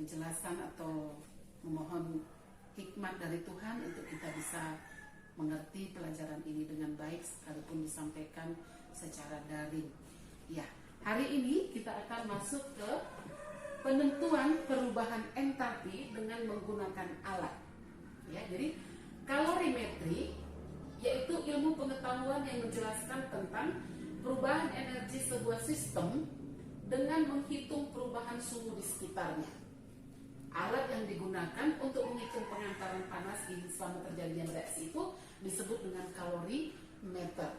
penjelasan atau memohon hikmat dari Tuhan untuk kita bisa mengerti pelajaran ini dengan baik sekalipun disampaikan secara daring. Ya, hari ini kita akan masuk ke penentuan perubahan entalpi dengan menggunakan alat. Ya, jadi kalorimetri yaitu ilmu pengetahuan yang menjelaskan tentang perubahan energi sebuah sistem dengan menghitung perubahan suhu di sekitarnya. Alat yang digunakan untuk menghitung pengantaran panas selama terjadinya reaksi itu disebut dengan kalorimeter.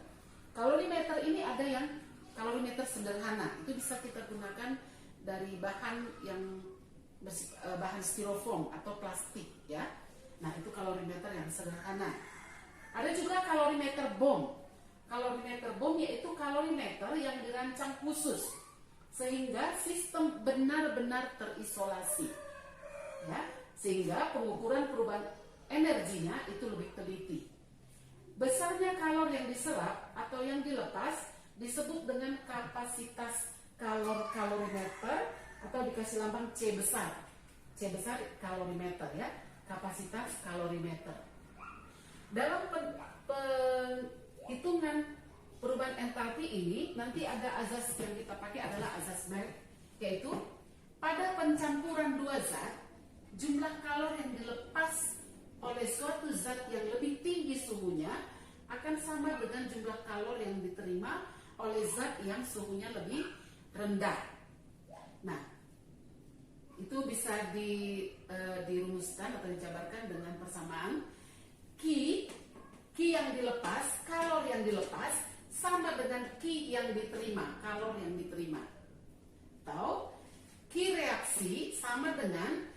Kalorimeter ini ada yang kalorimeter sederhana, itu bisa kita gunakan dari bahan yang bahan styrofoam atau plastik, ya. Nah, itu kalorimeter yang sederhana. Ada juga kalorimeter bom. Kalorimeter bom yaitu kalorimeter yang dirancang khusus sehingga sistem benar-benar terisolasi, ya, sehingga pengukuran perubahan energinya itu lebih teliti. Besarnya kalor yang diserap atau yang dilepas disebut dengan kapasitas kalorimeter atau dikasih lambang C besar. C besar kalorimeter, ya, kapasitas kalorimeter. Dalam penghitungan perubahan entalpi ini nanti ada azas yang kita pakai adalah azas Berg, yaitu pada pencampuran dua zat, jumlah kalor yang dilepas oleh suatu zat yang lebih tinggi suhunya akan sama dengan jumlah kalor yang diterima oleh zat yang suhunya lebih rendah. Nah, itu bisa dirumuskan atau dijabarkan dengan persamaan Q yang dilepas, kalor yang dilepas sama dengan Q yang diterima, kalor yang diterima. Atau Q reaksi sama dengan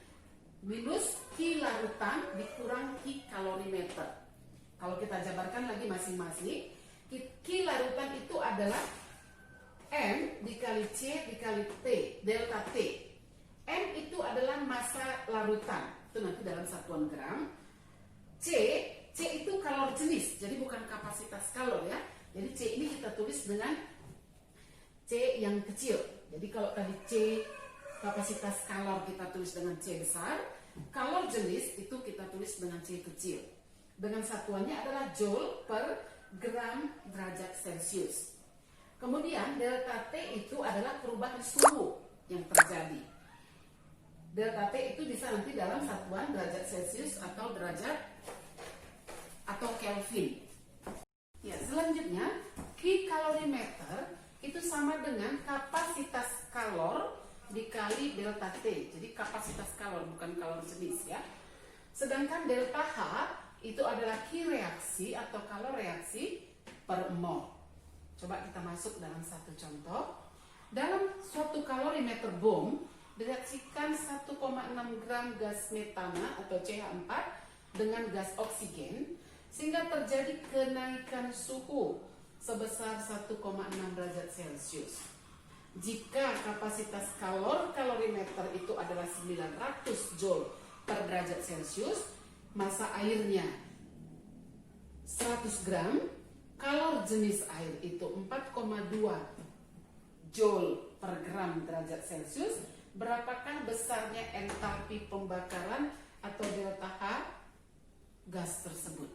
minus Q larutan dikurang Q kalorimeter. Kalau kita jabarkan lagi masing-masing, Q larutan itu adalah M dikali C dikali T, delta T. M itu adalah massa larutan, itu nanti dalam satuan gram. C itu kalor jenis, jadi bukan kapasitas kalor, ya. Jadi C ini kita tulis dengan C yang kecil. Jadi kalau tadi C kapasitas kalor kita tulis dengan C besar, kalor jenis itu kita tulis dengan C kecil. Dengan satuannya adalah joule per gram derajat Celcius. Kemudian delta T itu adalah perubahan suhu yang terjadi. Delta T itu bisa nanti dalam satuan derajat Celcius atau derajat atau Kelvin. Ya, selanjutnya Q kalorimeter itu sama dengan kapasitas kalor dikali delta T. Jadi kapasitas kalor, bukan kalor jenis, ya. Sedangkan delta H itu adalah Q reaksi atau kalor reaksi per mol. Coba kita masuk dalam satu contoh. Dalam suatu kalorimeter bom direaksikan 1,6 gram gas metana atau CH4 dengan gas oksigen sehingga terjadi kenaikan suhu sebesar 1,6 derajat Celcius. Jika kapasitas kalorimeter itu adalah 900 joule per derajat Celcius, massa airnya 100 gram, kalor jenis air itu 4,2 joule per gram derajat Celcius, berapakah besarnya entalpi pembakaran atau delta H gas tersebut?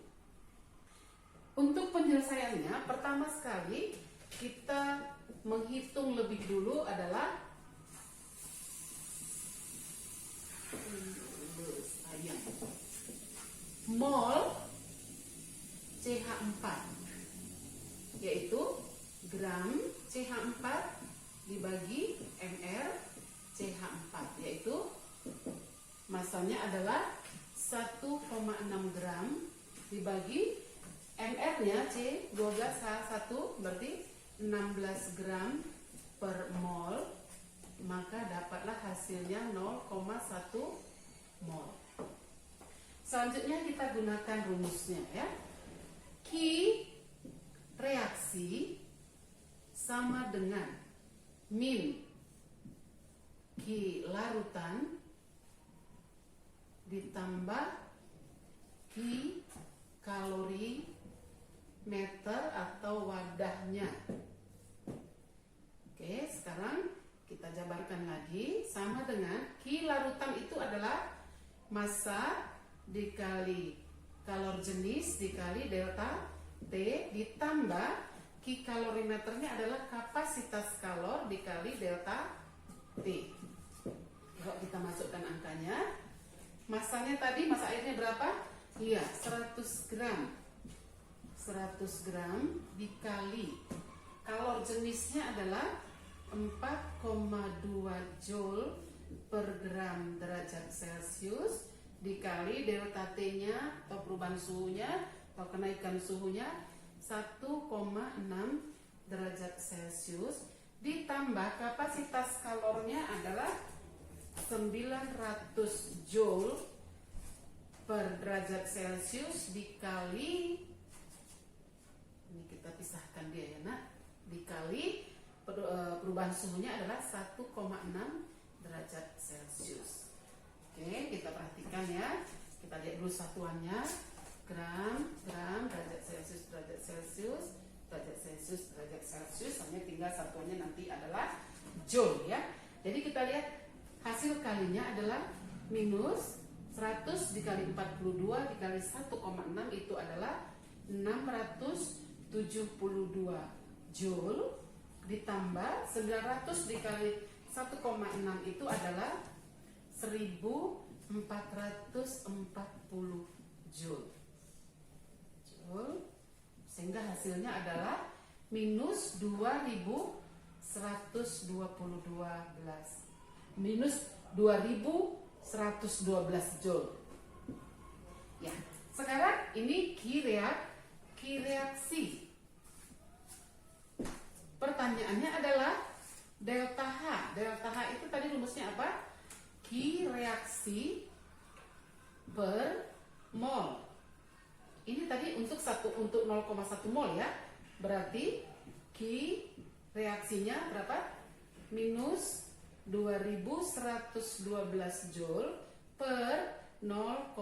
Untuk penyelesaiannya, pertama sekali kita menghitung lebih dulu adalah mol CH4, yaitu gram CH4 dibagi mR CH4, yaitu masanya adalah 1,6 gram dibagi mR-nya C 12H1 berarti 16 gram per mol, maka dapatlah hasilnya 0,1 mol. Selanjutnya kita gunakan rumusnya, ya. Q reaksi sama dengan min Q larutan ditambah Q kalorimeter atau wadahnya. Oke, sekarang kita jabarkan lagi sama dengan Q larutan larutan itu adalah massa dikali kalor jenis dikali delta T ditambah kikalorimeternya adalah kapasitas kalor dikali delta T. Kalau kita masukkan angkanya, massanya tadi, massa airnya berapa? Iya, 100 gram. 100 gram dikali kalor jenisnya adalah 4,2 joule per gram derajat Celcius dikali delta T-nya atau perubahan suhunya atau kenaikan suhunya 1,6 derajat Celcius ditambah kapasitas kalornya adalah 900 joule per derajat Celcius dikali, ini kita pisahkan dia ya nak, dikali perubahan suhunya adalah 1,6 derajat Celcius. Oke, kita perhatikan ya. Kita lihat dulu satuannya. Gram, derajat Celcius, derajat Celcius, derajat Celcius, derajat Celcius. Hanya tinggal satuannya nanti adalah joule ya. Jadi kita lihat hasil kalinya adalah minus 100 dikali 42 dikali 1,6 itu adalah 672 joule ditambah 900 dikali 1,6 itu adalah 1440 joule. Sehingga hasilnya adalah minus 2112 joule. Ya, sekarang ini Q reaksi. Pertanyaannya adalah delta H. Delta H itu tadi rumusnya apa? Q reaksi per mol. Ini tadi untuk 0,1 mol ya. Berarti Q reaksinya berapa? Minus 2112 joule per 0,1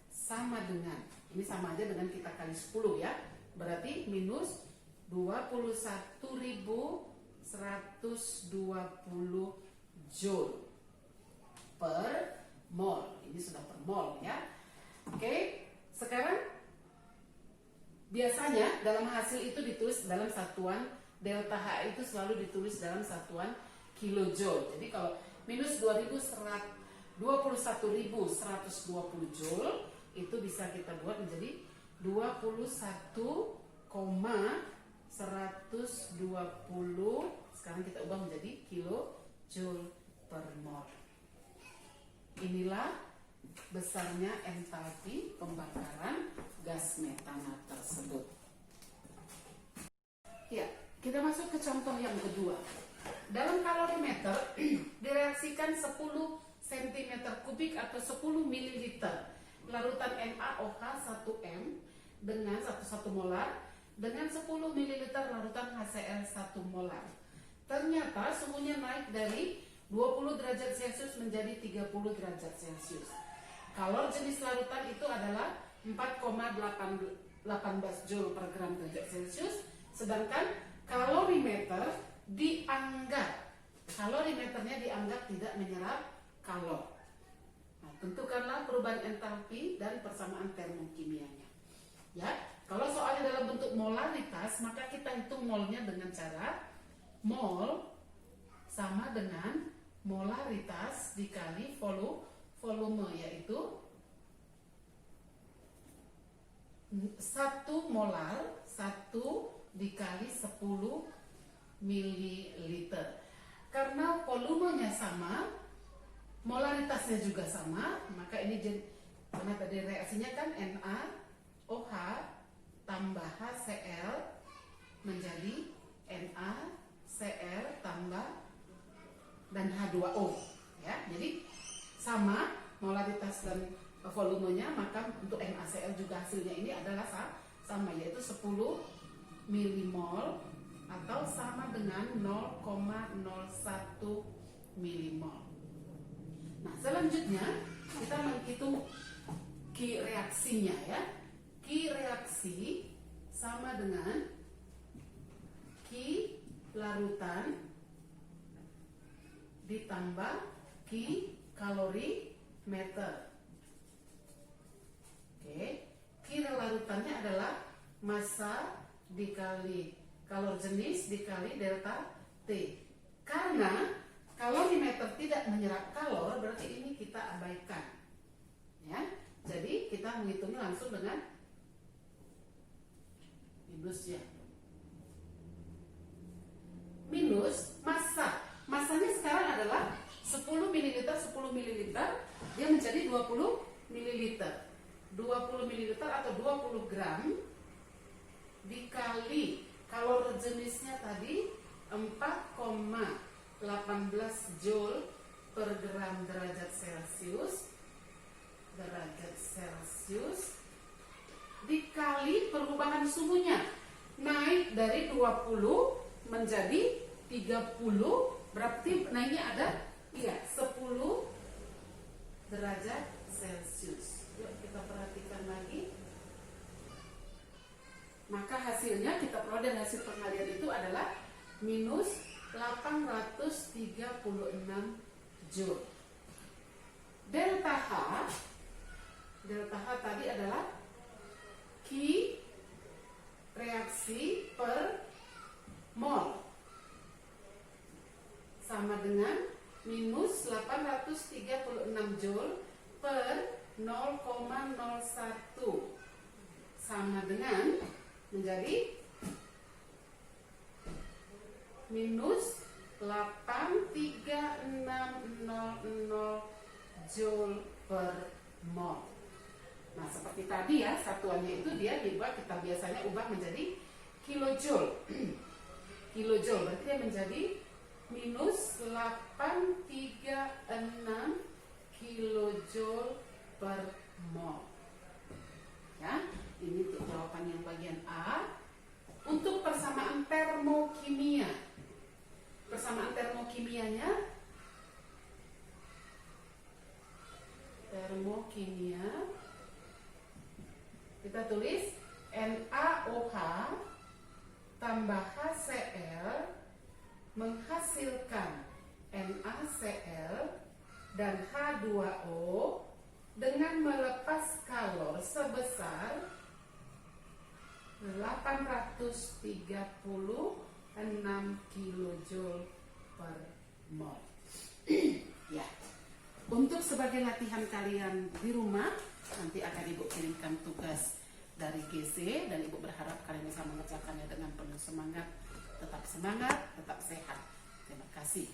sama dengan, ini sama aja dengan kita kali 10 ya. Berarti minus 21.120 joule per mol. Ini sudah per mol ya. Oke, sekarang biasanya dalam hasil itu ditulis dalam satuan delta H itu selalu ditulis dalam satuan kilojoule. Jadi kalau minus 21.120 joule itu bisa kita buat menjadi 21,120. Sekarang kita ubah menjadi kilojoule per mol. Inilah besarnya entalpi pembakaran gas metana tersebut. Ya, kita masuk ke contoh yang kedua. Dalam kalorimeter direaksikan 10 cm kubik atau 10 ml larutan NaOH 1M dengan 1 molar dengan 10 ml larutan HCl 1 molar. Ternyata suhunya naik dari 20 derajat Celcius menjadi 30 derajat Celcius. Kalor jenis larutan itu adalah 4,18 joule per gram derajat Celcius, sedangkan kalorimeternya dianggap tidak menyerap kalor. Nah, tentukanlah perubahan entalpi dan persamaan termokimianya. Ya, kalau soalnya dalam bentuk molaritas, maka kita hitung molnya dengan cara mol sama dengan molaritas dikali volume, yaitu 1 molar 1 dikali 10 mililiter. Karena volumenya sama, molaritasnya juga sama, maka ini karena tadi reaksinya kan NaOH tambah HCl menjadi NaCl tambah dan H2O ya. Jadi sama molaritas dan volumenya, maka untuk NaCl juga hasilnya ini adalah sama, yaitu 10 milimol atau sama dengan 0,01 milimol. Nah, selanjutnya kita menghitung Q reaksinya ya. Q reaksi sama dengan Q larutan ditambah kikalorimeter. Oke, kira larutannya adalah massa dikali kalor jenis dikali delta T. Karena kalorimeter tidak menyerap kalor, berarti ini kita abaikan. Ya, jadi kita menghitungnya langsung dengan minus ya. Minus massa. Massanya sekarang adalah 10 ml 10 ml, dia menjadi 20 ml. 20 ml atau 20 gram dikali kalor jenisnya tadi 4,18 joule per gram derajat Celcius dikali perubahan suhunya naik dari 20 menjadi 30, berarti naiknya ada 10 derajat Celcius. Yuk kita perhatikan lagi. Maka hasilnya kita peroleh dari hasil pengalian itu adalah minus 836 joule. Delta H tadi adalah Q reaksi per mol, sama dengan minus 836 joule per 0,01, sama dengan menjadi minus 83600 joule per mol. Nah, seperti tadi ya, satuannya itu dia kita biasanya ubah menjadi kilojoule. Kilojoule berarti dia menjadi minus 836 kilojoule per mol. Ya, ini untuk jawaban yang bagian A. Untuk persamaan termokimia, persamaan termokimianya, kita tulis NaOH tambah HCl menghasilkan NaCl dan H2O dengan melepas kalor sebesar 836 kilojoule per mol. Ya. Untuk sebagai latihan kalian di rumah, nanti akan Ibu kirimkan tugas dari GC dan Ibu berharap kalian bisa mengerjakannya dengan penuh semangat. Tetap semangat, tetap sehat. Terima kasih.